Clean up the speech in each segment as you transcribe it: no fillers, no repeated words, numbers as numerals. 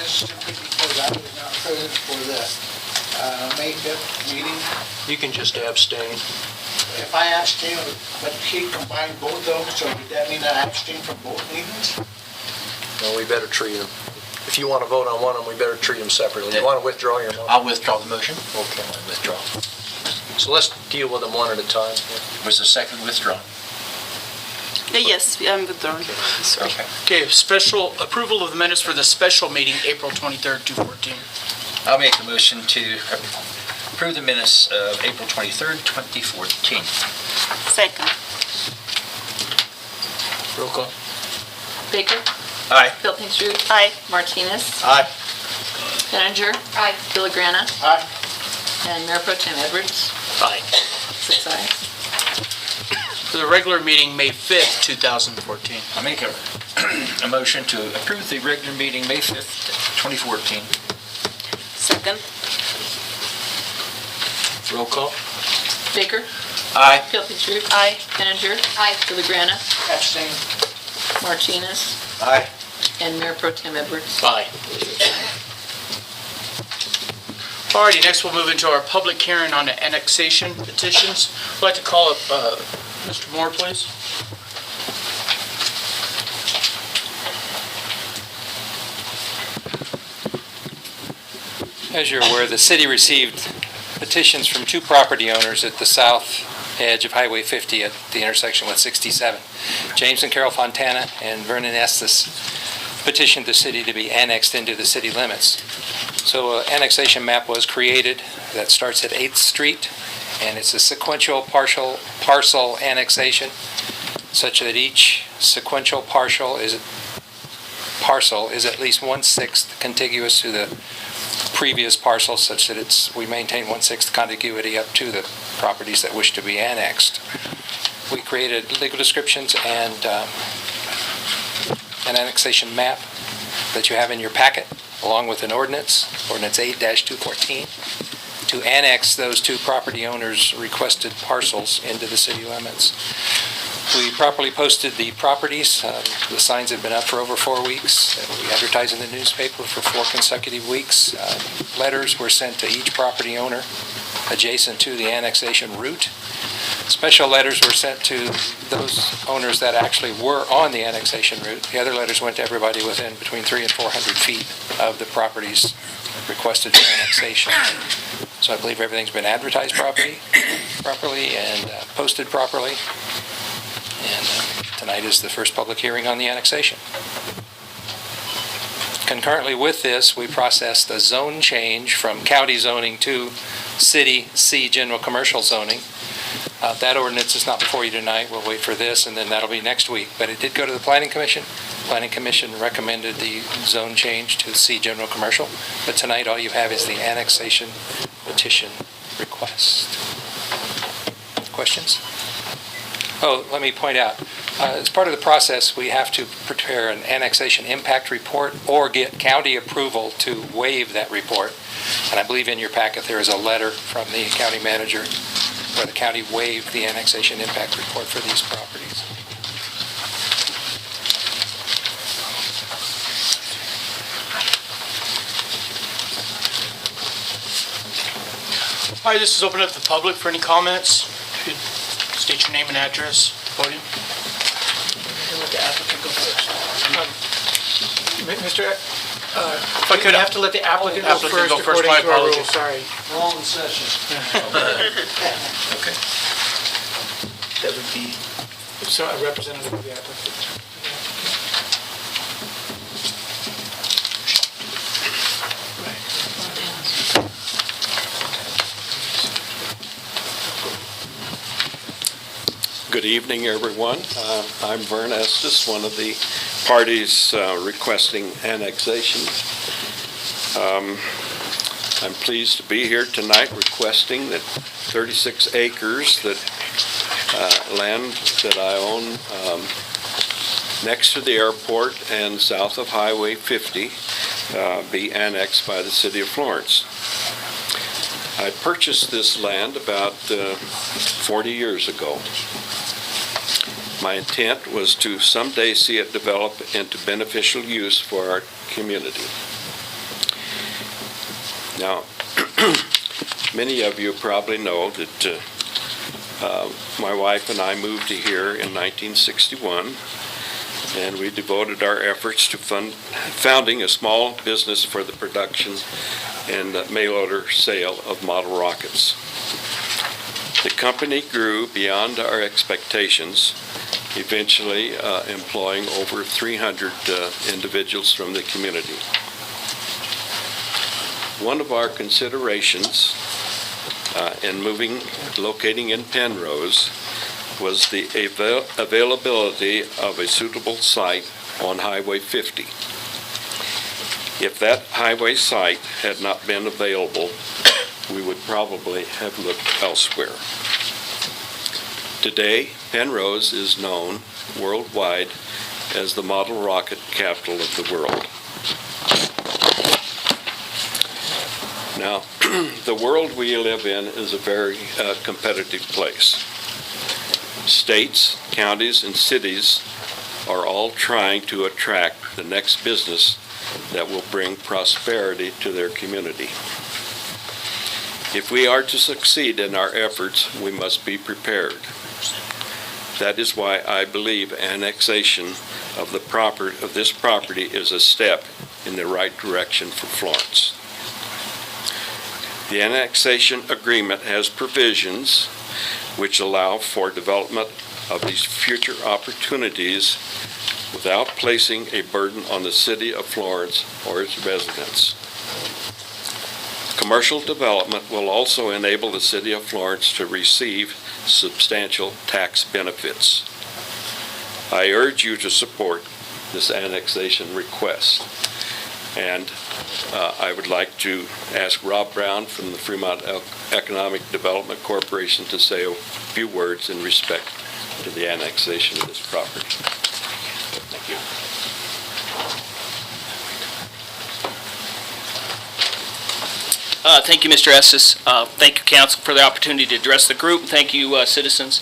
this simply because I was not present for the May 5th meeting. You can just abstain. If I abstain, but he combined both of them, so would that mean I abstain from both meetings? No, we better treat them. If you want to vote on one of them, we better treat them separately. You want to withdraw your motion? I'll withdraw the motion. Okay, I withdraw. So let's deal with them one at a time. Was the second withdrawn? Yes, I'm withdrawing. Sorry. Okay. Okay, special approval of the minutes for the special meeting, April 23rd, 2014. I'll make the motion to approve the minutes of April 23rd, 2014. Second. Roll call. Baker? Aye. Pilkington? Aye. Martinez? Aye. Penninger? Aye. Villagrana? Aye. And Mayor Pro Tem Edwards? Aye. 6 ayes. For the regular meeting, May 5th, 2014. I'll make a motion to approve the regular meeting, May 5th, 2014. Second. Roll call. Baker? Aye. Pilkington? Aye. Penninger? Aye. Villagrana? Abstain. Martinez? Aye. And Mayor Pro Tem Edwards? Aye. Alrighty, next we'll move into our public hearing on the annexation petitions. I'd like to call up Mr. Moore, please. As you're aware, the city received petitions from two property owners at the south edge of Highway 50 at the intersection with 67. James and Carol Fontana and Vernon Estes petitioned the city to be annexed into the city limits. So an annexation map was created that starts at 8th Street, and it's a sequential parcel annexation such that each sequential parcel is at least 1/6 contiguous to the previous parcel, such that we maintain 1/6 contiguity up to the properties that wish to be annexed. We created legal descriptions and an annexation map that you have in your packet, along with an ordinance 8-214, to annex those two property owners' requested parcels into the city limits. We properly posted the properties. The signs have been up for over 4 weeks. We advertised in the newspaper for 4 consecutive weeks. Letters were sent to each property owner adjacent to the annexation route. Special letters were sent to those owners that actually were on the annexation route. The other letters went to everybody within between 300 and 400 feet of the properties requested for annexation. So I believe everything's been advertised properly and posted properly. And tonight is the first public hearing on the annexation. Concurrently with this, we processed a zone change from county zoning to city C general commercial zoning. That ordinance is not before you tonight. We'll wait for this, and then that'll be next week. But it did go to the Planning Commission. Planning Commission recommended the zone change to C general commercial. But tonight, all you have is the annexation petition request. Questions? Oh, let me point out, as part of the process, we have to prepare an annexation impact report or get county approval to waive that report. And I believe in your packet there is a letter from the county manager where the county waived the annexation impact report for these properties. All right, this is open up to the public for any comments. If you'd state your name and address at the podium. Let the applicant go first. Mr. If I could, You have to let the applicant go Applicant first go first. according My to our apologies. rules, sorry. Wrong session. Okay. That would be, so a representative of the applicant. Good evening, everyone. I'm Vern Estes, one of the parties requesting annexation. I'm pleased to be here tonight requesting that 36 acres that land that I own next to the airport and south of Highway 50 be annexed by the city of Florence. I purchased this land about 40 years ago. My intent was to someday see it develop into beneficial use for our community. Now, many of you probably know that my wife and I moved to here in 1961, and we devoted our efforts to founding a small business for the production and mail order sale of model rockets. The company grew beyond our expectations, eventually employing over 300 individuals from the community. One of our considerations in locating in Penrose was the availability of a suitable site on Highway 50. If that highway site had not been available, we would probably have looked elsewhere. Today, Penrose is known worldwide as the model rocket capital of the world. Now, the world we live in is a very competitive place. States, counties, and cities are all trying to attract the next business that will bring prosperity to their community. If we are to succeed in our efforts, we must be prepared. That is why I believe annexation of this property is a step in the right direction for Florence. The annexation agreement has provisions which allow for development of these future opportunities without placing a burden on the city of Florence or its residents. Commercial development will also enable the city of Florence to receive substantial tax benefits. I urge you to support this annexation request. And I would like to ask Rob Brown from the Fremont Economic Development Corporation to say a few words in respect to the annexation of this property. Thank you. Thank you, Mr. Estes. Thank you, Council, for the opportunity to address the group. Thank you, citizens.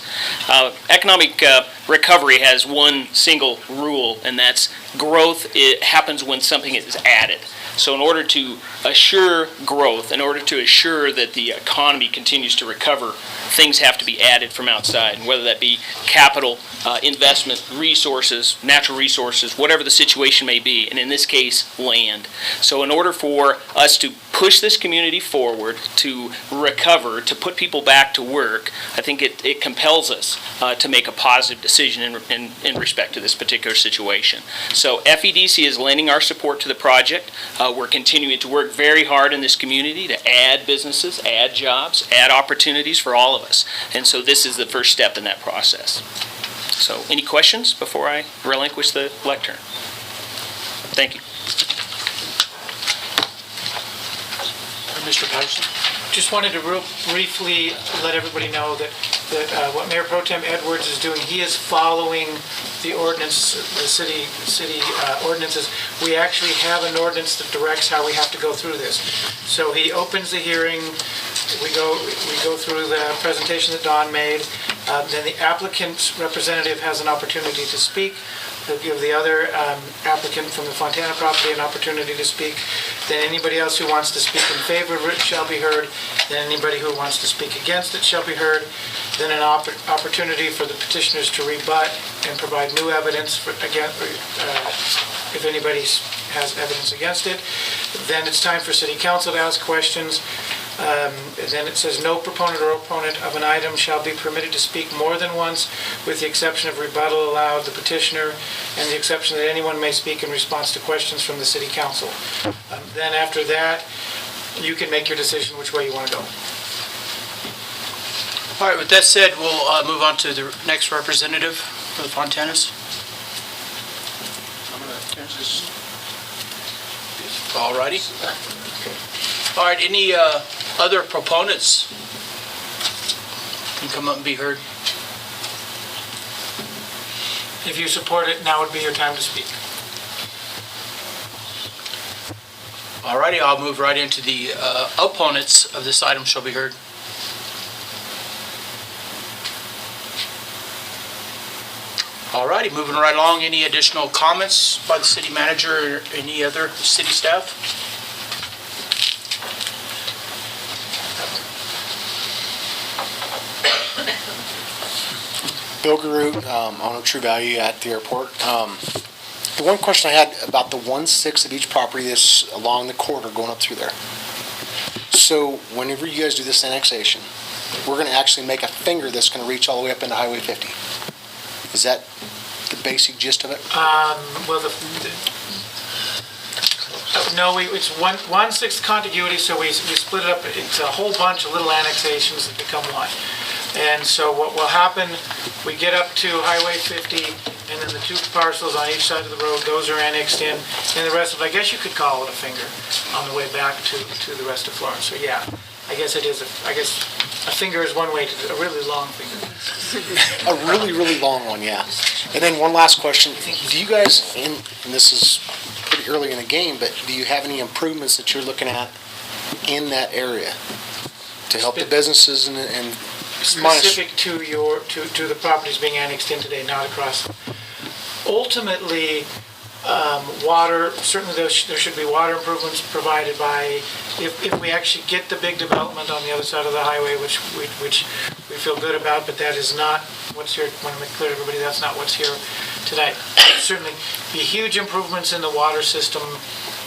Economic recovery has one single rule, and that's growth. It happens when something is added. So in order to assure growth, in order to assure that the economy continues to recover, things have to be added from outside, and whether that be capital, investment, resources, natural resources, whatever the situation may be, and in this case, land. So in order for us to push this community forward, to recover, to put people back to work, I think it compels us to make a positive decision in respect to this particular situation. So FEDC is lending our support to the project. We're continuing to work very hard in this community to add businesses, add jobs, add opportunities for all of us. And so this is the first step in that process. So any questions before I relinquish the lectern? Thank you. Mr. Patterson? Just wanted to real briefly let everybody know that what Mayor Pro Tem Edwards is doing, he is following the ordinance, the city ordinances. We actually have an ordinance that directs how we have to go through this. So he opens the hearing, we go through the presentation that Don made, then the applicant's representative has an opportunity to speak. He'll give the other applicant from the Fontana property an opportunity to speak. Then anybody else who wants to speak in favor of it shall be heard. Then anybody who wants to speak against it shall be heard. Then an opportunity for the petitioners to rebut and provide new evidence if anybody has evidence against it. Then it's time for City Council to ask questions. Then it says no proponent or opponent of an item shall be permitted to speak more than once, with the exception of rebuttal allowed the petitioner and the exception that anyone may speak in response to questions from the City Council. Then after that, you can make your decision which way you want to go. All right, with that said, we'll move on to the next representative for the Fontanas. I'm going to turn this. All righty. All right, any other proponents can come up and be heard? If you support it, now would be your time to speak. All righty, I'll move right into the opponents of this item shall be heard. All righty, moving right along. Any additional comments by the city manager or any other city staff? Bill Garut, owner True Value at the airport. The one question I had about the 1/6 of each property that's along the corridor going up through there. So whenever you guys do this annexation, we're going to actually make a finger that's going to reach all the way up into Highway 50. Is that the basic gist of it? Well, no, it's 1/6 contiguity, so we split it up. It's a whole bunch of little annexations that become one. And so what will happen, we get up to Highway 50, and then the two parcels on each side of the road, those are annexed in, and the rest of, I guess you could call it a finger on the way back to the rest of Florence. So yeah, I guess it is, I guess a finger is one way to do, a really long finger. A really, really long one, yeah. And then one last question. Do you guys, and this is pretty early in the game, but do you have any improvements that you're looking at in that area to help the businesses and Specific to the properties being annexed in today, not across. Ultimately, water, certainly there should be water improvements provided by, if we actually get the big development on the other side of the highway, which we feel good about, but that is not what's here. I want to make clear to everybody that's not what's here tonight. Certainly, be huge improvements in the water system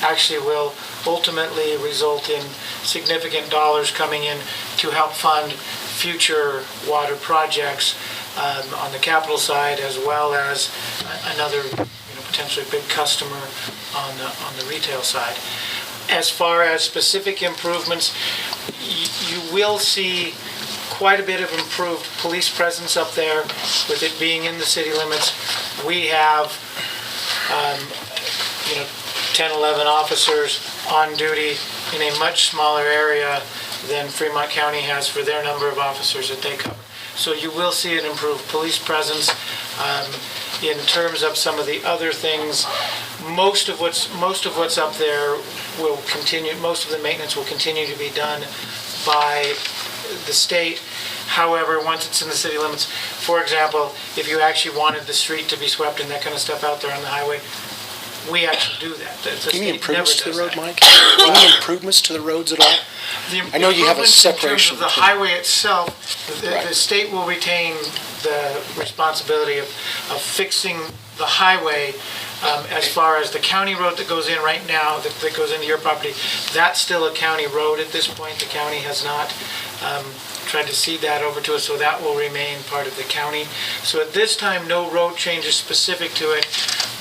actually will ultimately result in significant dollars coming in to help fund future water projects on the capital side, as well as another potentially big customer on the retail side. As far as specific improvements, you will see quite a bit of improved police presence up there with it being in the city limits. We have 10, 11 officers on duty in a much smaller area than Fremont County has for their number of officers that they cover. So you will see an improved police presence. In terms of some of the other things, most of what's up there will continue. Most of the maintenance will continue to be done by the state. However, once it's in the city limits, for example, if you actually wanted the street to be swept and that kind of stuff out there on the highway, we actually do that. Any improvements to the road, Mike? Any improvements to the roads at all? I know you have a separation. In terms of the highway itself, the state will retain the responsibility of fixing the highway. As far as the county road that goes in right now, that goes into your property, that's still a county road at this point. The county has not tried to cede that over to us, so that will remain part of the county. So at this time, no road changes specific to it,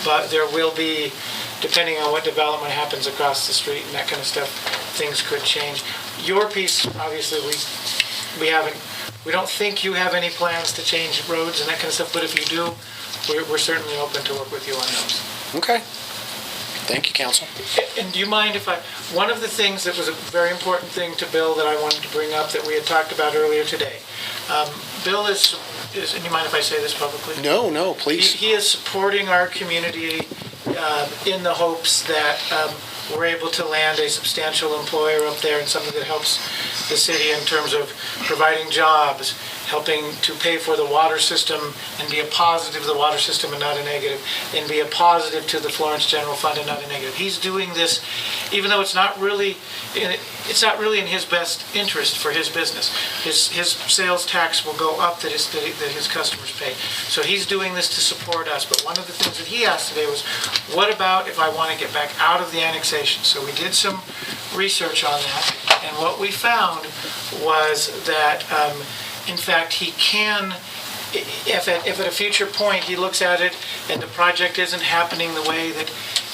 but there will be, depending on what development happens across the street and that kind of stuff, things could change. Your piece, obviously, we don't think you have any plans to change roads and that kind of stuff, but if you do, we're certainly open to work with you on those. Okay. Thank you, Council. And do you mind if one of the things that was a very important thing to Bill that I wanted to bring up that we had talked about earlier today. Bill is, and you mind if I say this publicly? No, please. He is supporting our community in the hopes that we're able to land a substantial employer up there and something that helps the city in terms of providing jobs, helping to pay for the water system and be a positive to the water system and not a negative, and be a positive to the Florence General Fund and not a negative. He's doing this even though it's not really in his best interest for his business. His sales tax will go up that his customers pay. So he's doing this to support us. But one of the things that he asked today was, what about if I want to get back out of the annexation? So we did some research on that, and what we found was that in fact, he can, if at a future point he looks at it and the project isn't happening the way that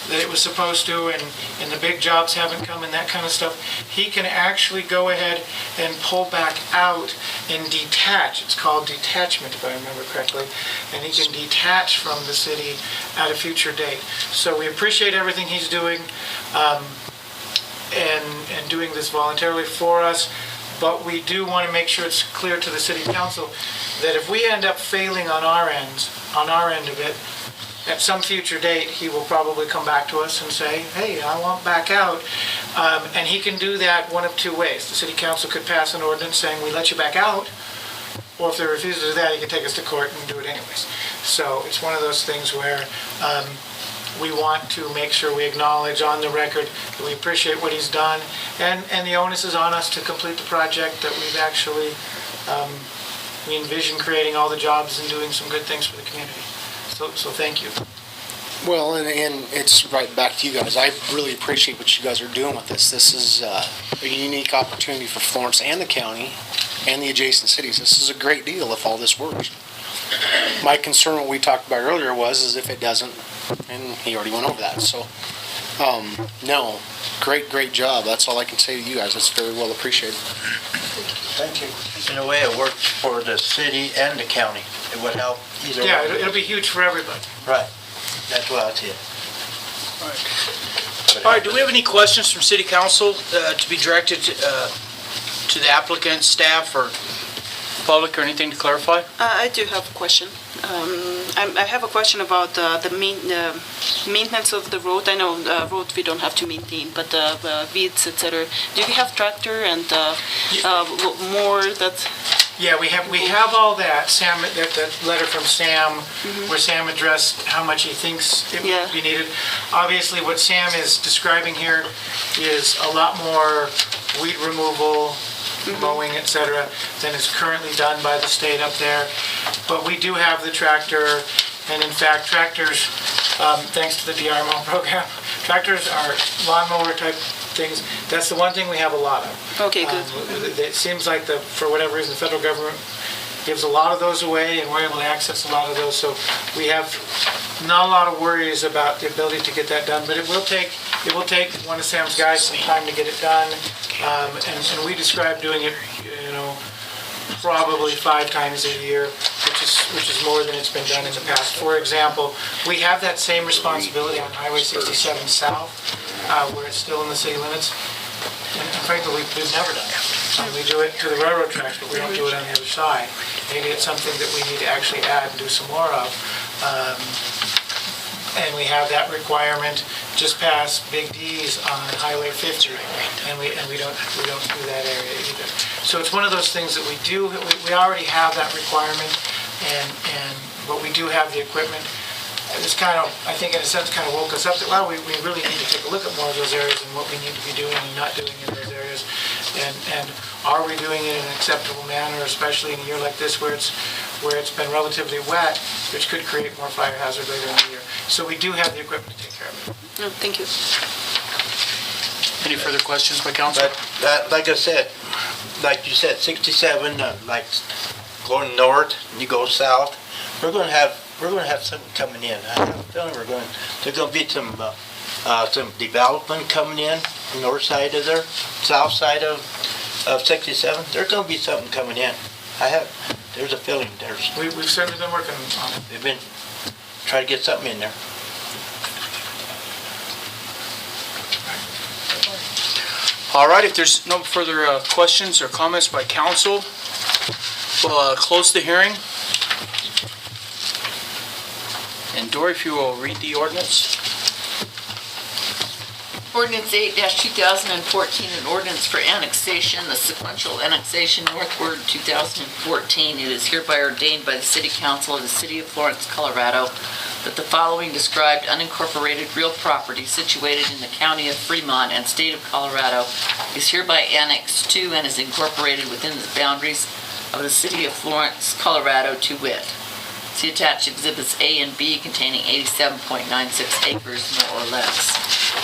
it was supposed to, and the big jobs haven't come and that kind of stuff, he can actually go ahead and pull back out and detach. It's called detachment, if I remember correctly. And he can detach from the city at a future date. So we appreciate everything he's doing and doing this voluntarily for us. But we do want to make sure it's clear to the city council that if we end up failing on our end of it, at some future date, he will probably come back to us and say, hey, I want back out. And he can do that one of two ways. The city council could pass an ordinance saying we let you back out, or if they refuse to do that, he can take us to court and do it anyways. So it's one of those things where we want to make sure we acknowledge on the record that we appreciate what he's done, and the onus is on us to complete the project that we've actually we envision creating all the jobs and doing some good things for the community. So thank you. Well, and it's right back to you guys. I really appreciate what you guys are doing with this. This is a unique opportunity for Florence and the county and the adjacent cities. This is a great deal if all this works. My concern, what we talked about earlier, is if it doesn't, and he already went over that. So, no, great job. That's all I can say to you guys. That's very well appreciated. Thank you. In a way, it works for the city and the county. It would help either way. Yeah, it'll be huge for everybody. Right. That's what I see it. All right, do we have any questions from city council to be directed to the applicant, staff, or public, or anything to clarify? I do have a question. I have a question about the maintenance of the road. I know road we don't have to maintain, but weeds, etc. Do we have tractor and more that? Yeah, we have all that. Sam, that letter from Sam, where Sam addressed how much he thinks it would be needed. Obviously, what Sam is describing here is a lot more weed removal, mowing, etc., than is currently done by the state up there. But we do have the tractor, and in fact, tractors, thanks to the DRMO program, tractors are lawnmower type things. That's the one thing we have a lot of. Okay, good. It seems like, for whatever reason, the federal government gives a lot of those away, and we're able to access a lot of those. So we have not a lot of worries about the ability to get that done, but it will take one of Sam's guys some time to get it done. And we describe doing it, probably 5 times a year, which is more than it's been done in the past. For example, we have that same responsibility on Highway 67 South, where it's still in the city limits. And frankly, we've never done it. We do it to the railroad tracks, but we don't do it on the other side. Maybe it's something that we need to actually add and do some more of. And we have that requirement just past Big D's on Highway 50, and we don't do that area either. So it's one of those things that we do. We already have that requirement, but we do have the equipment. It's kind of, I think in a sense, kind of woke us up that, well, we really need to take a look at more of those areas and what we need to be doing and not doing in those areas. And are we doing it in an acceptable manner, especially in a year like this where it's been relatively wet, which could create more fire hazard later in the year. So we do have the equipment to take care of it. No, thank you. Any further questions by council? But like I said, like you said, 67, like going north and you go south, we're going to have something coming in. I have a feeling there's going to be some development coming in, north side of there, south side of 67. There's going to be something coming in. There's a feeling We've certainly been working on it. We've been trying to get something in there. All right, if there's no further questions or comments by council, we'll close the hearing. And Dory, if you will read the ordinance. Ordinance 8-2014, an ordinance for annexation, the sequential annexation northward 2014. It is hereby ordained by the City Council of the City of Florence, Colorado, that the following described unincorporated real property situated in the county of Fremont and state of Colorado is hereby annexed to and is incorporated within the boundaries of the City of Florence, Colorado, to wit. See attached exhibits A and B containing 87.96 acres, more or less.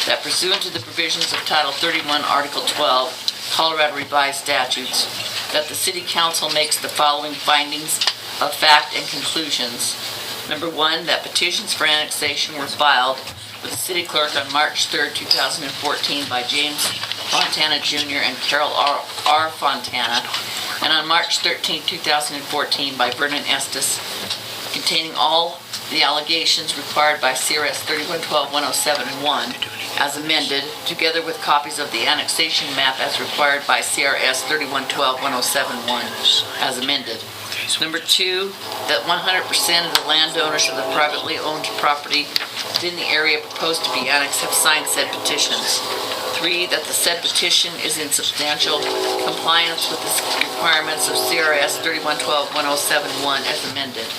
That pursuant to the provisions of Title 31, Article 12, Colorado Revised Statutes, that the City Council makes the following findings of fact and conclusions. Number 1, that petitions for annexation were filed with the City Clerk on March 3rd, 2014 by James Fontana Jr. and Carol R. Fontana, and on March 13, 2014 by Vernon Estes, containing all the allegations required by CRS 3112-107-1 as amended, together with copies of the annexation map as required by CRS 3112-107-1 as amended. Number 2, that 100% of the landowners of the privately owned property within the area proposed to be annexed have signed said petitions. 3, that the said petition is in substantial compliance with the requirements of CRS 3112-107-1 as amended.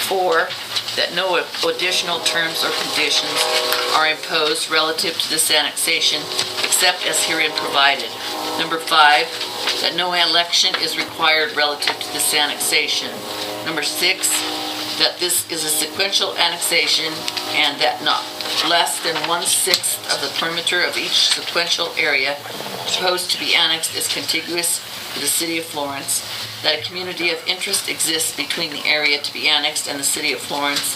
4, that no additional terms or conditions are imposed relative to this annexation except as herein provided. Number 5, that no election is required relative to this annexation. Number 6, that this is a sequential annexation and that not less than 1/6 of the perimeter of each sequential area proposed to be annexed is contiguous to the city of Florence, that a community of interest exists between the area to be annexed and the city of Florence,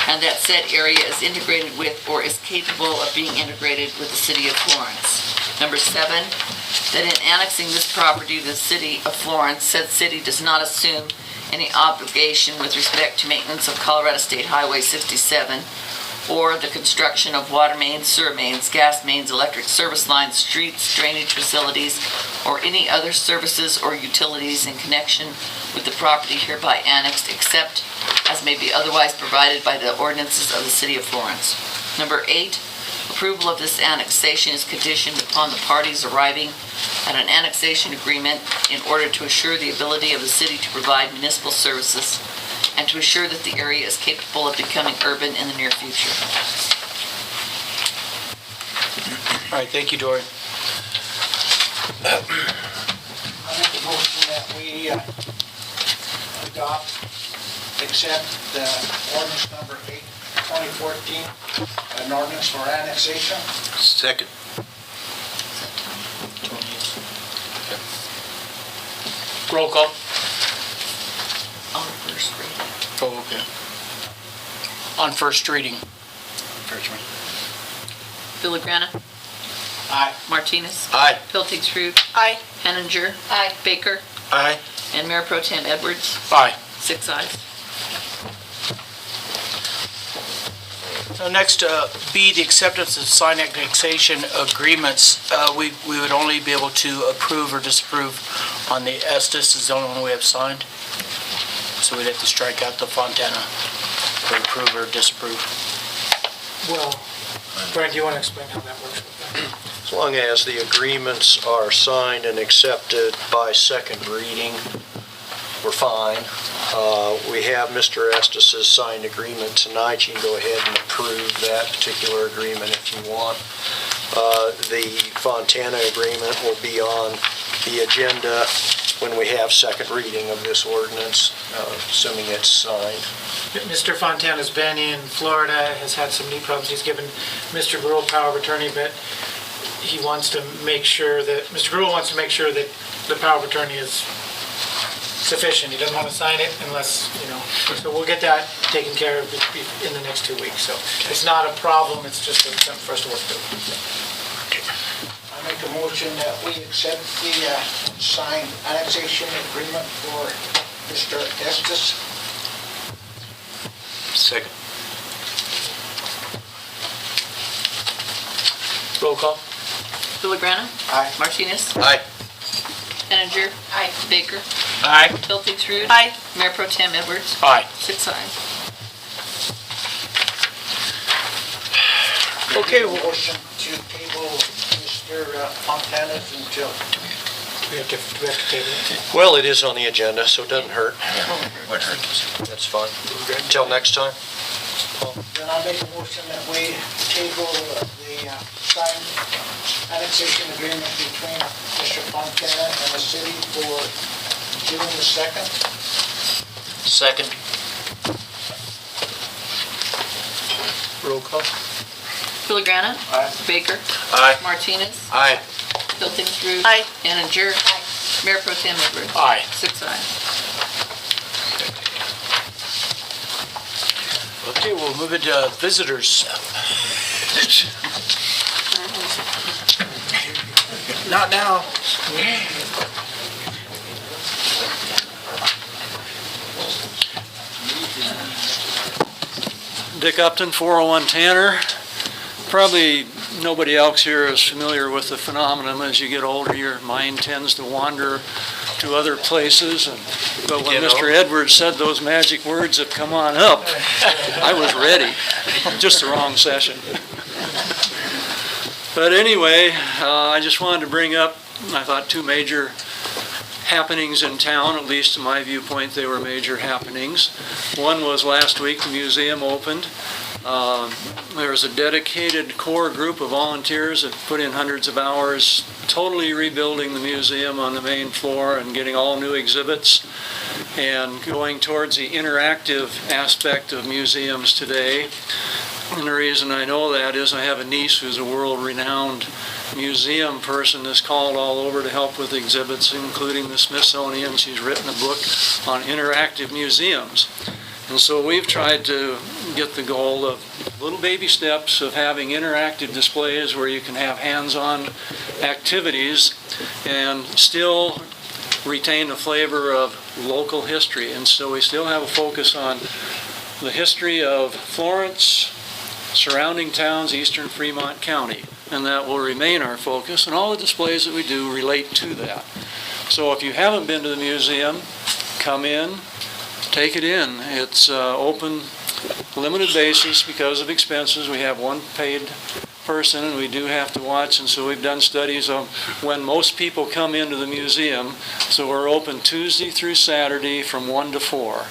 and that said area is integrated with or is capable of being integrated with the city of Florence. Number 7, that in annexing this property to the city of Florence, said city does not assume any obligation with respect to maintenance of Colorado State Highway 67 or the construction of water mains, sewer mains, gas mains, electric service lines, streets, drainage facilities, or any other services or utilities in connection with the property hereby annexed, except as may be otherwise provided by the ordinances of the city of Florence. Number 8, approval of this annexation is conditioned upon the parties arriving at an annexation agreement in order to assure the ability of the city to provide municipal services and to assure that the area is capable of becoming urban in the near future. All right, thank you, Dory. I make a motion that we adopt, accept ordinance number 8, 2014, an ordinance for annexation. Second. Roll call. On first reading. Oh, okay. On first reading. Villagrana. Aye. Martinez. Aye. Piltings-Rud. Aye. Henninger. Aye. Baker. Aye. And Mayor Pro Tem Edwards. Aye. 6 ayes. So next, B, the acceptance of signed annexation agreements. We would only be able to approve or disapprove on the Estes is the only one we have signed. So we'd have to strike out the Fontana for approve or disapprove. Well, Brian, do you want to explain how that works with that? As long as the agreements are signed and accepted by second reading, we're fine. We have Mr. Estes' signed agreement tonight. You can go ahead and approve that particular agreement if you want. The Fontana agreement will be on the agenda when we have second reading of this ordinance, assuming it's signed. Mr. Fontana's been in Florida, has had some knee problems. He's given Mr. Gruhl power of attorney, but he wants to make sure that, Mr. Gruhl wants to make sure that the power of attorney is sufficient. He doesn't want to sign it unless, so we'll get that taken care of in the next 2 weeks. So it's not a problem, it's just something for us to work through. I make a motion that we accept the signed annexation agreement for Mr. Estes. Second. Roll call. Villagrana. Aye. Martinez. Aye. Henninger. Aye. Baker. Aye. Piltings-Rud. Aye. Mayor Pro Tem Edwards. Aye. 6 ayes. Okay, well, Motion to table Mr. Fontana's until. We have to table it. Well, it is on the agenda, so it doesn't hurt. What hurt? That's fine. Until next time. Then I make a motion that we table the signed annexation agreement between Mr. Fontana and the city for June the 2nd. second. Roll call. Villagrana. Aye. Baker. Aye. Martinez. Aye. Piltings-Rud. Aye. Henninger. Mayor Pro Tem Edwards. Aye. 6 ayes. Okay, we'll move into visitors. Not now. Dick Upton, 401 Tanner. Probably nobody else here is familiar with the phenomenon. As you get older, your mind tends to wander to other places. But when Mr. Edwards said those magic words of "come on up," I was ready. Just the wrong session. But anyway, I just wanted to bring up, I thought, two major happenings in town. At least in my viewpoint, they were major happenings. One was last week, the museum opened. There's a dedicated core group of volunteers that put in hundreds of hours totally rebuilding the museum on the main floor and getting all new exhibits and going towards the interactive aspect of museums today. And the reason I know that is I have a niece who's a world-renowned museum person that's called all over to help with exhibits, including the Smithsonian. She's written a book on interactive museums. And so we've tried to get the goal of little baby steps of having interactive displays where you can have hands-on activities and still retain the flavor of local history. And so we still have a focus on the history of Florence, surrounding towns, eastern Fremont County, and that will remain our focus, and all the displays that we do relate to that. So if you haven't been to the museum, come in, take it in. It's open, limited basis because of expenses. We have one paid person and we do have to watch, and so we've done studies on when most people come into the museum. So we're open Tuesday through Saturday from 1 to 4.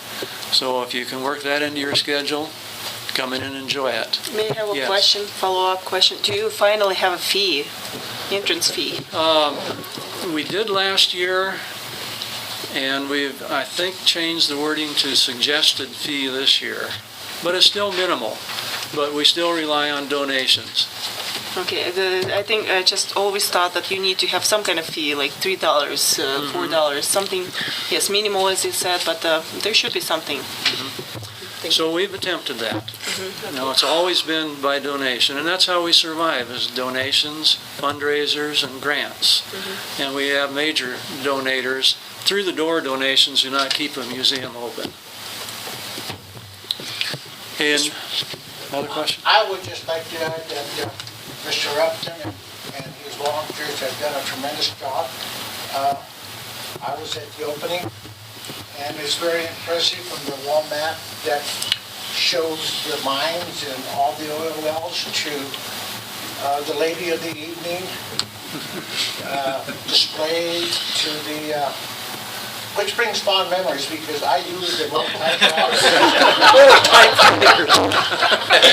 So if you can work that into your schedule, come in and enjoy it. May I have a Yes. question, follow-up question? Do you finally have a fee, entrance fee? We did last year, and we've, I think, changed the wording to suggested fee this year. But it's still minimal, but we still rely on donations. Okay, I think I just always thought that you need to have some kind of fee, like $3, $4, something, yes, minimal as you said, but there should be something. So we've attempted that. Now, it's always been by donation, and that's how we survive, is donations, fundraisers, and grants. And we have major donators. Through-the-door donations do not keep a museum open. And another question? I would just like to add that Mr. Upton and his volunteers have done a tremendous job. I was at the opening, and it's very impressive from the wall map that shows the mines and all the oil wells to the lady of the evening display to the, which brings fond memories because I used it one time.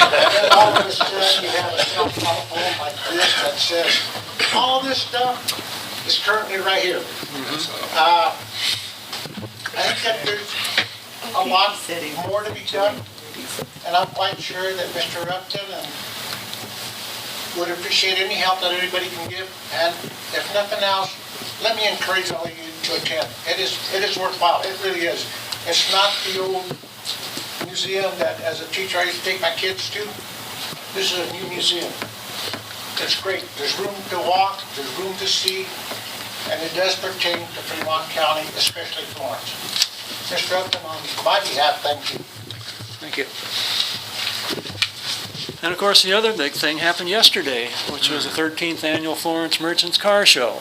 And then all of a sudden you have a cell telephone like this that says, all this stuff is currently right here. I think that there's a lot more to be done, and I'm quite sure that Mr. Upton would appreciate any help that anybody can give. And if nothing else, let me encourage all of you to attend. It is worthwhile. It really is. It's not the old museum that, as a teacher, I used to take my kids to. This is a new museum. It's great. There's room to walk. There's room to see. And it does pertain to Fremont County, especially Florence. Mr. Upton, on my behalf, thank you. Thank you. And of course, the other big thing happened yesterday, which was the 13th Annual Florence Merchants Car Show.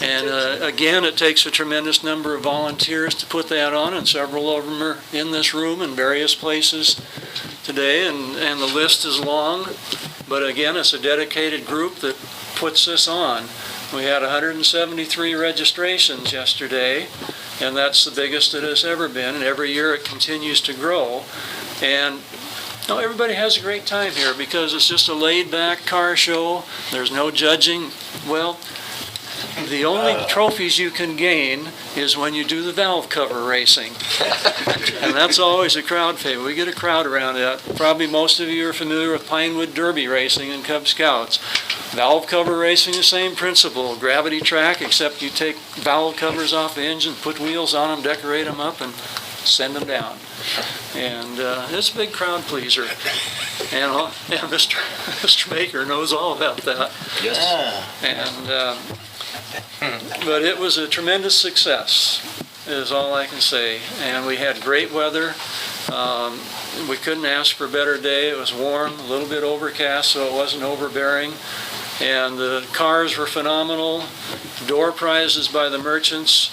And again, it takes a tremendous number of volunteers to put that on, and several of them are in this room in various places today, and the list is long. But again, it's a dedicated group that puts this on. We had 173 registrations yesterday, and that's the biggest it has ever been, and every year it continues to grow. And no, everybody has a great time here because it's just a laid-back car show. There's no judging. Well, the only trophies you can gain is when you do the valve cover racing. And that's always a crowd favorite. We get a crowd around that. Probably most of you are familiar with Pinewood Derby racing and Cub Scouts. Valve cover racing, the same principle. Gravity track, except you take valve covers off the engine, put wheels on them, decorate them up, and send them down. And it's a big crowd pleaser. And Mr. Baker knows all about that. Yes. And but it was a tremendous success, is all I can say. And we had great weather. We couldn't ask for a better day. It was warm, a little bit overcast, so it wasn't overbearing. And the cars were phenomenal. Door prizes by the merchants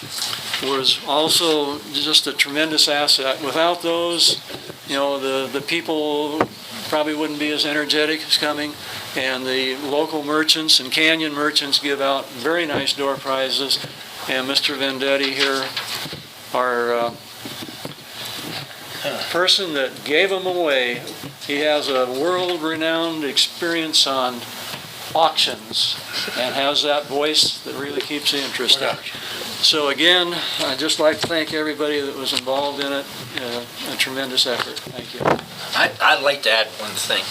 was also just a tremendous asset. Without those, you know, the people probably wouldn't be as energetic as coming. And the local merchants and Canyon merchants give out very nice door prizes. And Mr. Vendetti here, our person that gave them away, He has a world-renowned experience on auctions and has that voice that really keeps the interest up. So again, I'd just like to thank everybody that was involved in it. A tremendous effort. Thank you. I'd like to add one thing.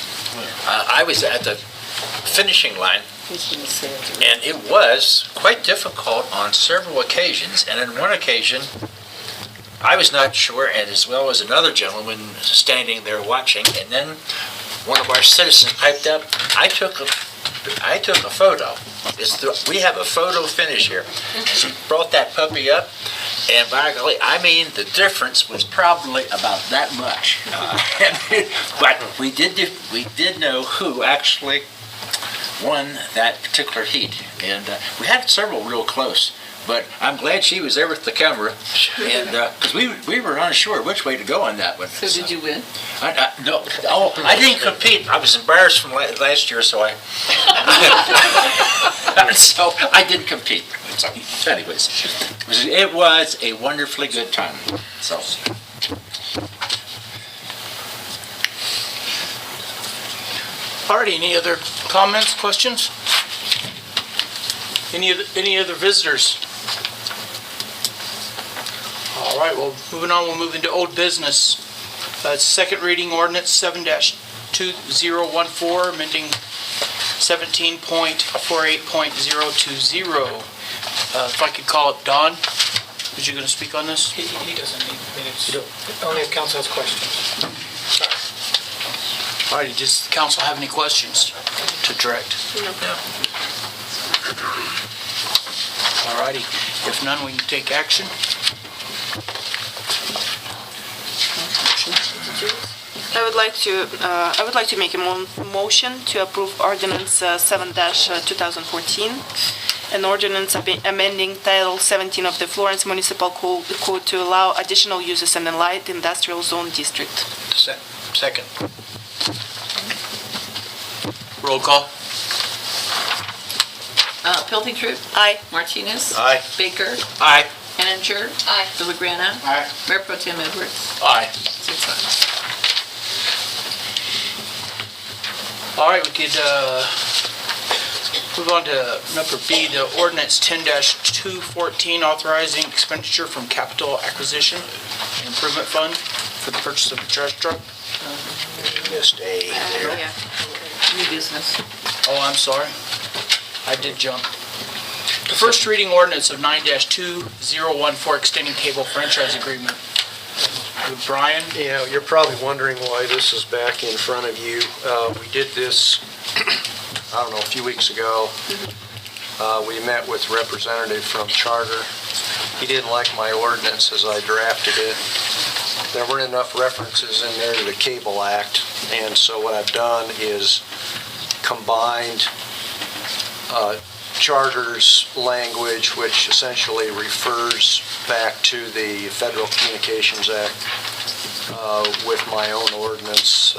I was at the finishing line, and it was quite difficult on several occasions. And on one occasion, I was not sure, and as well as another gentleman standing there watching, and then one of our citizens piped up. I took a photo. We have a photo finish here. She brought that puppy up, and by golly, I mean, the difference was probably about that much. But we did know who actually won that particular heat, and we had several real close. But I'm glad she was there with the camera, and because we were unsure which way to go on that one. So did you win? No, I didn't compete. I was embarrassed from last year, so so I didn't compete. So, anyways, it was a wonderfully good time. So. All right, any other comments, questions? Any other visitors? All right, well, moving on, we'll move into old business. Second reading ordinance 7-2014, amending 17.48.020. If I could call up Don, was you going to speak on this? He doesn't need minutes. Only if council has questions. All right, does the council have any questions to direct? No. All righty, if none, we can take action. I would like to make a motion to approve ordinance 7-2014, an ordinance amending Title 17 of the Florence Municipal Code to allow additional uses in the light industrial zone district. Second. Roll call. Piltingtroot? Aye. Martinez? Aye. Baker? Aye. Henninger? Aye. Villagrana? Aye. Mayor Pro Tem Edwards? Aye. 6 ayes. All right, we could move on to number B, the ordinance 10-214, authorizing expenditure from capital acquisition and improvement fund for the purchase of a trash truck. Missed A there. Yeah. New business. Oh, I'm sorry. I did jump. The first reading ordinance of 9-2014, extending cable franchise agreement. With Brian? Yeah, you're probably wondering why this is back in front of you. We did this, I don't know, a few weeks ago. We met with a representative from Charter. He didn't like my ordinance as I drafted it. There weren't enough references in there to the Cable Act, and so what I've done is combined Charter's language, which essentially refers back to the Federal Communications Act, with my own ordinance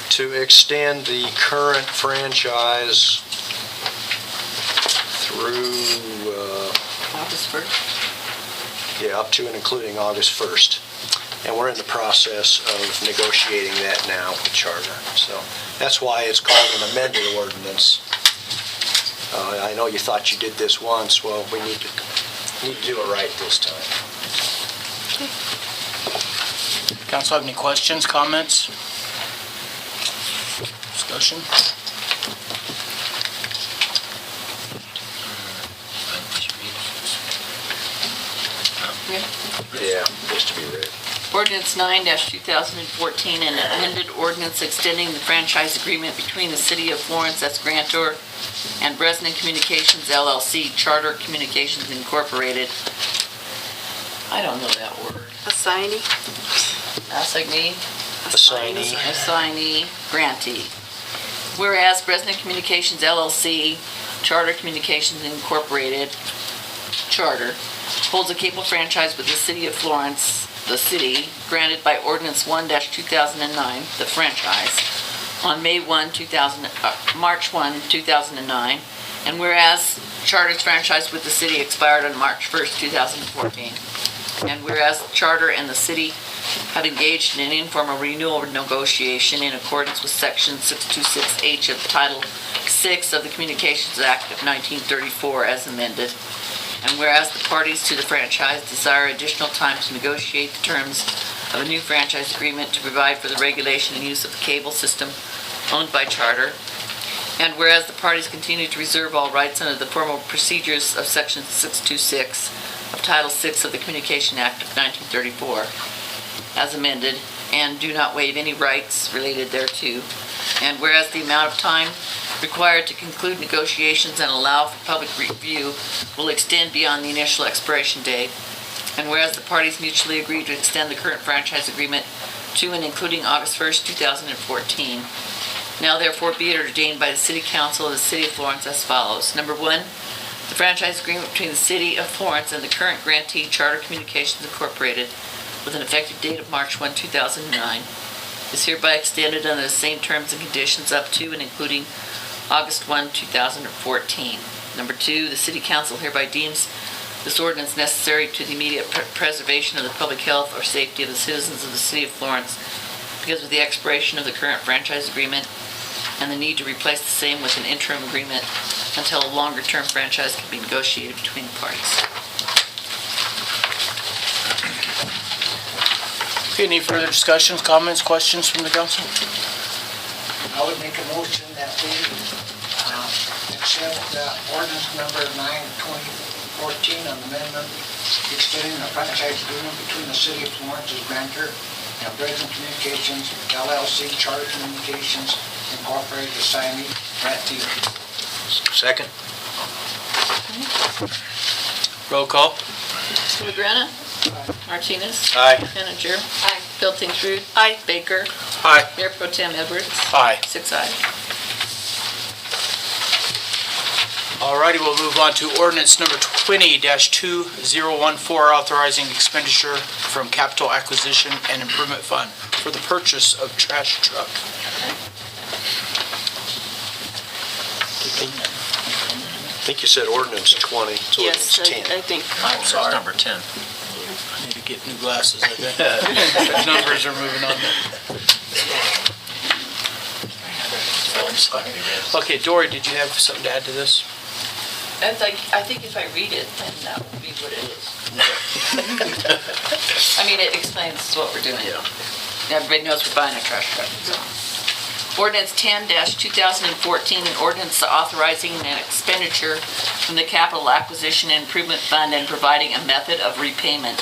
to extend the current franchise through, August 1st. yeah, up to and including August 1st. And we're in the process of negotiating that now with Charter. So that's why it's called an amended ordinance. I know you thought you did this once. Well, we need to do it right this time. Council have any questions, comments? Discussion? Yeah, just to be read. Ordinance 9-2014, an amended ordinance extending the franchise agreement between the City of Florence as grantor and Bresnan Communications LLC, Charter Communications Incorporated. I don't know that word. Assignee. Assignee? Assignee. Assignee, grantee. Whereas Bresnan Communications LLC, Charter Communications Incorporated, Charter, holds a cable franchise with the City of Florence, the city, granted by Ordinance 1-2009, the franchise, on March 1, 2009, and whereas Charter's franchise with the city expired on March 1st, 2014, and whereas Charter and the city have engaged in an informal renewal negotiation in accordance with Section 626H of Title 6 of the Communications Act of 1934 as amended. And whereas the parties to the franchise desire additional time to negotiate the terms of a new franchise agreement to provide for the regulation and use of the cable system owned by Charter, and whereas the parties continue to reserve all rights under the formal procedures of Section 626 of Title 6 of the Communication Act of 1934 as amended, and do not waive any rights related thereto, and whereas the amount of time required to conclude negotiations and allow for public review will extend beyond the initial expiration date, and whereas the parties mutually agree to extend the current franchise agreement to and including August 1st, 2014, now therefore be it ordained by the City Council of the City of Florence as follows. Number one, the franchise agreement between the City of Florence and the current grantee Charter Communications Incorporated with an effective date of March 1, 2009 is hereby extended under the same terms and conditions up to and including August 1, 2014. Number two, the City Council hereby deems this ordinance necessary to the immediate preservation of the public health or safety of the citizens of the City of Florence because of the expiration of the current franchise agreement and the need to replace the same with an interim agreement until a longer-term franchise can be negotiated between the parties. Okay, any further discussions, comments, questions from the council? I would make a motion that we accept ordinance number 9/2014 on amendment extending the franchise agreement between the City of Florence's grantor and Bredesen Communications LLC Charter Communications Incorporated assignee grantee. Second. Roll call. Magrana? Martinez? Aye. Penninger? Aye. Piltings-Rude? Aye. Baker? Aye. Mayor Pro Tem Edwards? Aye. 6 ayes. Alrighty, we'll move on to ordinance number 20-2014, authorizing expenditure from Capital Acquisition and Improvement Fund for the purchase of trash truck. I think you said ordinance 20, so Yes, ordinance 10. I think. I'm sorry. Number 10. I need to get new glasses, I think. The numbers are moving on. Okay, Dory, did you have something to add to this? I think if I read it, then that will be what it is. I mean, it explains what we're doing. Everybody knows we're buying a trash truck. So. Ordinance 10-2014, an ordinance authorizing an expenditure from the Capital Acquisition and Improvement Fund and providing a method of repayment.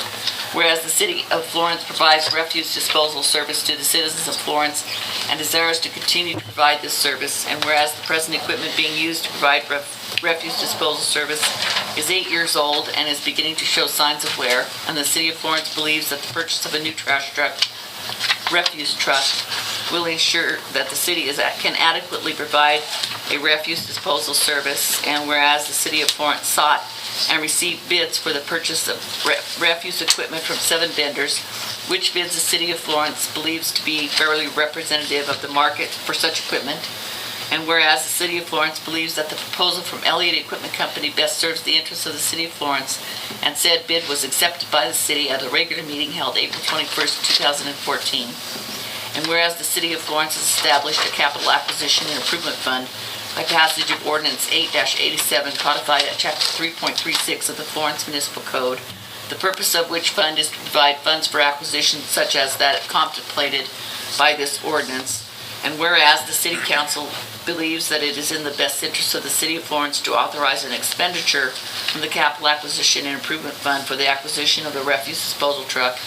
Whereas the City of Florence provides refuse disposal service to the citizens of Florence and desires to continue to provide this service, and whereas the present equipment being used to provide refuse disposal service is 8 years old and is beginning to show signs of wear, and the City of Florence believes that the purchase of a new refuse truck will ensure that the city can adequately provide a refuse disposal service, and whereas the City of Florence sought and received bids for the purchase of refuse equipment from 7 vendors, which bids the City of Florence believes to be fairly representative of the market for such equipment, and whereas the City of Florence believes that the proposal from Elliott Equipment Company best serves the interests of the City of Florence, and said bid was accepted by the city at a regular meeting held April 21st, 2014. And whereas the City of Florence has established a Capital Acquisition and Improvement Fund by passage of Ordinance 8-87 codified at Chapter 3.36 of the Florence Municipal Code, the purpose of which fund is to provide funds for acquisitions such as that contemplated by this ordinance. And whereas the City Council believes that it is in the best interest of the City of Florence to authorize an expenditure from the Capital Acquisition and Improvement Fund for the acquisition of the refuse disposal truck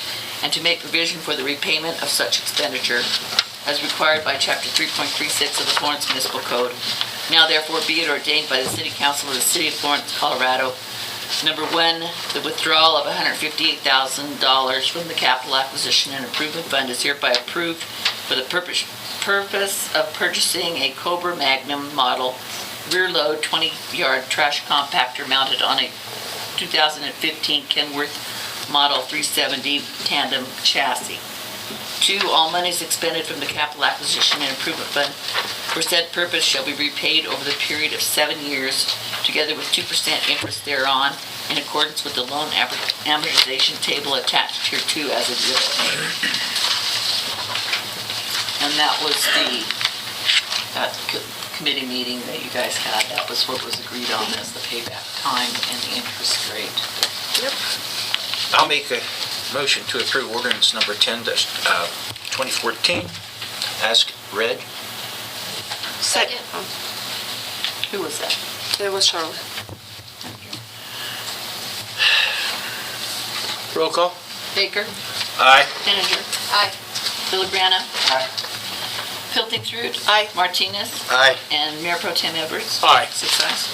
and to make provision for the repayment of such expenditure as required by Chapter 3.36 of the Florence Municipal Code. Now therefore be it ordained by the City Council of the City of Florence, Colorado. Number one, the withdrawal of $158,000 from the Capital Acquisition and Improvement Fund is hereby approved for the purpose of purchasing a Cobra Magnum model rear-load 20-yard trash compactor mounted on a 2015 Kenworth Model 370 tandem chassis. 2, all monies expended from the capital acquisition and improvement fund for said purpose shall be repaid over the period of 7 years, together with 2% interest thereon, in accordance with the loan amortization table attached here too as Exhibit A. And that was the committee meeting that you guys had. That was what was agreed on as the payback time and the interest rate. I'll make a motion to approve ordinance number 10-2014 as read. Second. Who was that? It was Charlotte. Roll call? Baker? Aye. Henninger? Aye. Villagrana? Aye. Pilkington? Aye. Martinez? Aye. And Mayor Pro Tem Edwards? Aye. 6 ayes.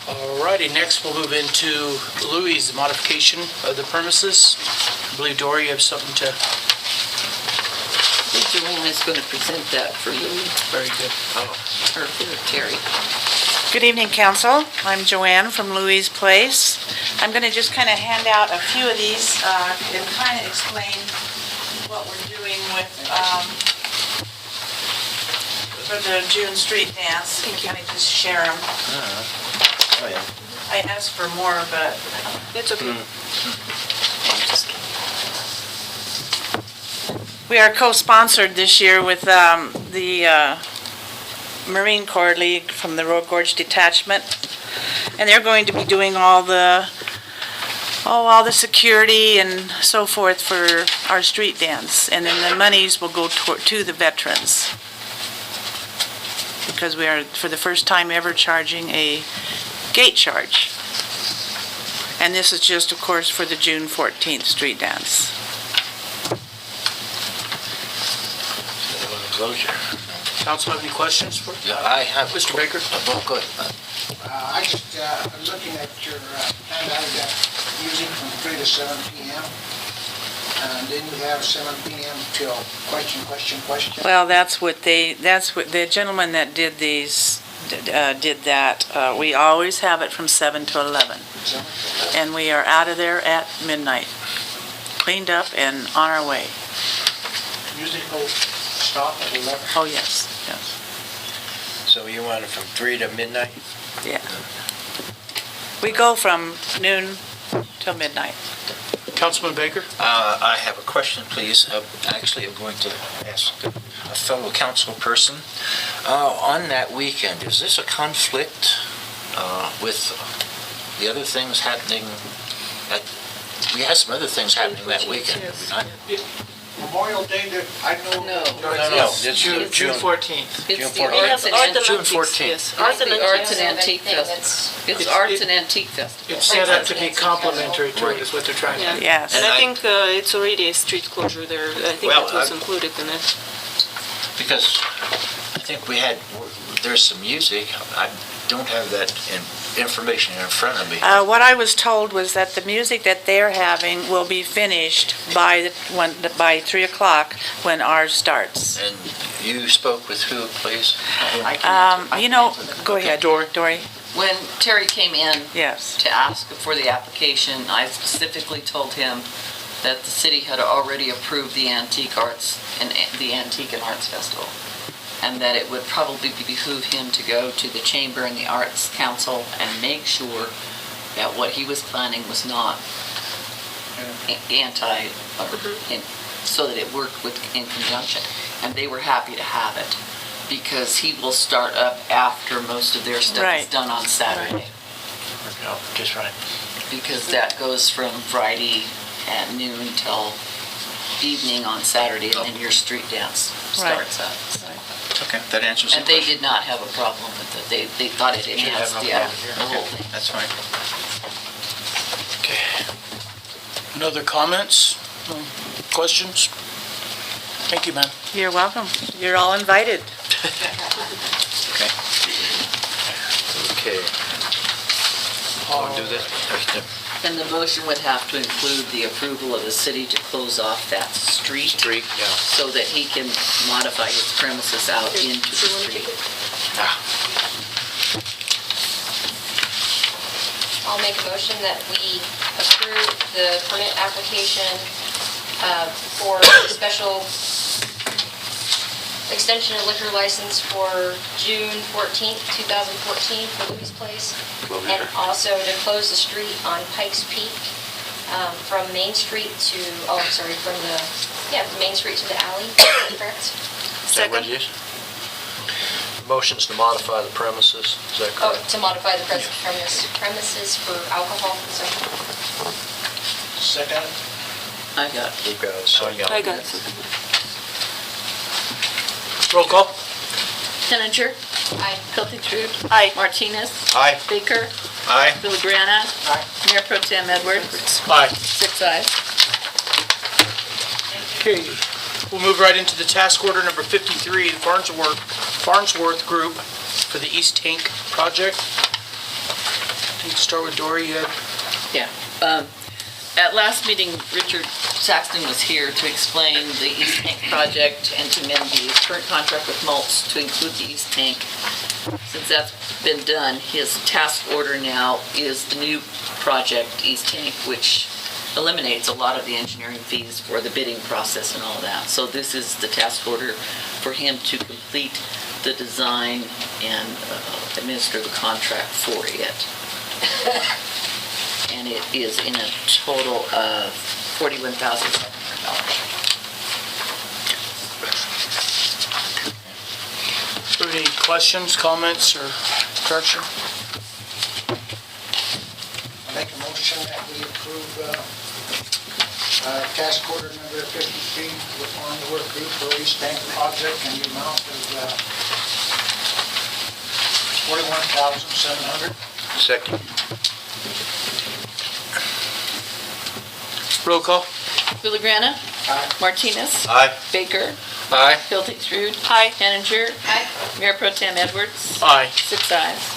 Alrighty, next we'll move into Louis' modification of the premises. I believe Dory, you have something to, Joanne is going to present that for Louis, very good. or for Terry. Good evening, council. I'm Joanne from Louise Place. I'm going to just kind of hand out a few of these and kind of explain what we're doing with, for the June street dance. Kind of just share them. Oh, yeah. I asked for more, but It's okay. we are co-sponsored this year with the Marine Corps League from the Road Gorge Detachment. And they're going to be doing all the security and so forth for our street dance. And then the monies will go to the veterans. Because we are, for the first time ever, charging a gate charge. And this is just, of course, for the June 14th street dance. Closure. Council have any questions for Yeah, I have. Mr. Baker? Oh, good. I just, I'm looking at your handout, you got music from 3 to 7 p.m. And then you have 7 p.m. till question. Well, that's what the gentleman that did these, did that. We always have it from 7 to 11. And we are out of there at midnight, cleaned up and on our way. Music will stop at 11. Oh, yes, yes. So you want it from 3 to midnight? Yeah. We go from noon till midnight. Councilman Baker? I have a question, please. Actually, I'm going to ask a fellow council person. On that weekend, is this a conflict with the other things happening we had some other things happening that weekend, did we not? Memorial Day, I know. No. No, it's June June. 14th. It's the 14th. Arts and June Antiques. 14th. Yes. It's the Arts and Antiques. Antique Festival. It's Arts and Antique Festival. It's set up to be complimentary to it, is what they're trying to Yeah. do. Yes. And And I I- think it's already a street closure there. I think Well, that was included in it. Because I think there's some music. I don't have that information in front of me. What I was told was that the music that they're having will be finished by 3 o'clock when ours starts. And you spoke with who, please? I can Go Okay. ahead, Dory. When Terry came in Yes. to ask for the application, I specifically told him that the city had already approved the Antique Arts and the Antique and Arts Festival, and that it would probably behoove him to go to the Chamber and the Arts Council and make sure that what he was planning was not so that it worked in conjunction. And they were happy to have it, because he will start up after most of their stuff is Right. done on Saturday. No, just right. Because that goes from Friday at noon till evening on Saturday, and then your street dance starts up. Okay, that answers the And they question. did not have a problem with it. They thought it Should have enhanced no the problem here. whole Okay, thing. that's fine. No other comments? No questions? Thank you, ma'am. You're welcome. You're all invited. Okay. Want to do this? And the motion would have to include the approval of the city to close off that street Yeah. so that he can modify his premises out into the street. I'll make a motion that we approve the permit application for a special extension of liquor license for June 14th, 2014 for Louis Place. And also to close the street on Pikes Peak from Main Street to, from Main Street to the alley, correct? Is that what it is? Motion's to modify the premises, is that Oh, correct? to modify the premises for alcohol consumption. Second. I got it. We've got a second. I got it. Roll call. Henninger. Aye. Pilty-Trud. Aye. Martinez. Aye. Baker. Aye. Villagrana. Aye. Mayor Pro Tem Edwards. Aye. 6 ayes. Okay, we'll move right into the task order number 53, the Farnsworth Group for the East Tank project. I think start with Dory. You had At last meeting, Richard Saxton was here to explain the East Tank project and to amend the current contract with Maltz to include the East Tank. Since that's been done, his task order now is the new project, East Tank, which eliminates a lot of the engineering fees for the bidding process and all that. So this is the task order for him to complete the design and administer the contract for it. And it is in a total of $41,700. any questions, comments, or correction? I make a motion that we approve task order number 53 with Farnsworth Group for East Tank project in the amount of $41,700. Second. Roll call. Villagrana. Aye. Martinez. Aye. Baker. Aye. Pilty-Trud. Aye. Henninger. Aye. Mayor Pro Tem Edwards. Aye. 6 ayes.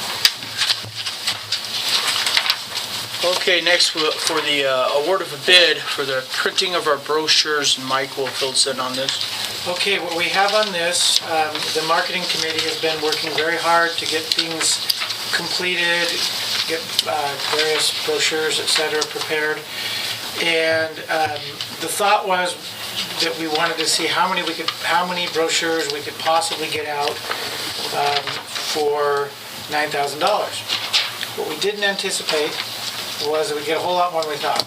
Okay, next for the award of a bid for the printing of our brochures, Mike will fill us in on this. Okay, what we have on this, the marketing committee has been working very hard to get things completed, get various brochures, et cetera, prepared. And the thought was that we wanted to see how many brochures we could possibly get out for $9,000. What we didn't anticipate was that we'd get a whole lot more than we thought.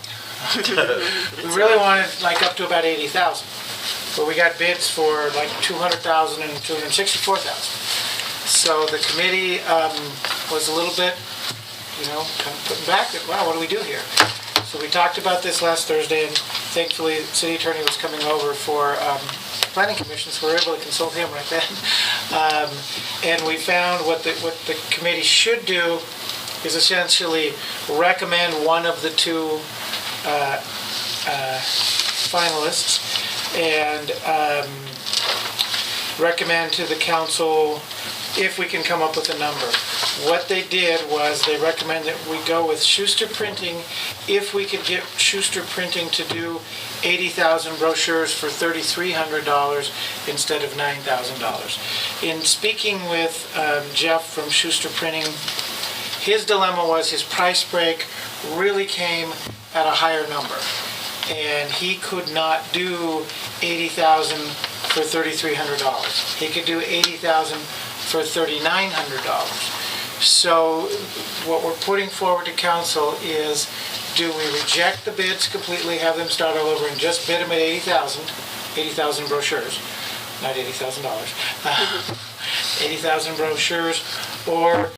We really wanted like up to about 80,000, but we got bids for like 200,000 and 264,000. So the committee was a little bit, kind of putting back that, wow, what do we do here? So we talked about this last Thursday, and thankfully, the city attorney was coming over for planning commission, so we were able to consult him right then. And we found what the committee should do is essentially recommend one of the two finalists and recommend to the council if we can come up with a number. What they did was they recommend that we go with Schuster Printing if we could get Schuster Printing to do 80,000 brochures for $3,300 instead of $9,000. In speaking with Jeff from Schuster Printing, his dilemma was his price break really came at a higher number. And he could not do 80,000 for $3,300. He could do 80,000 for $3,900. So what we're putting forward to council is, do we reject the bids completely, have them start all over and just bid them at 80,000 brochures, not $80,000, 80,000 brochures, or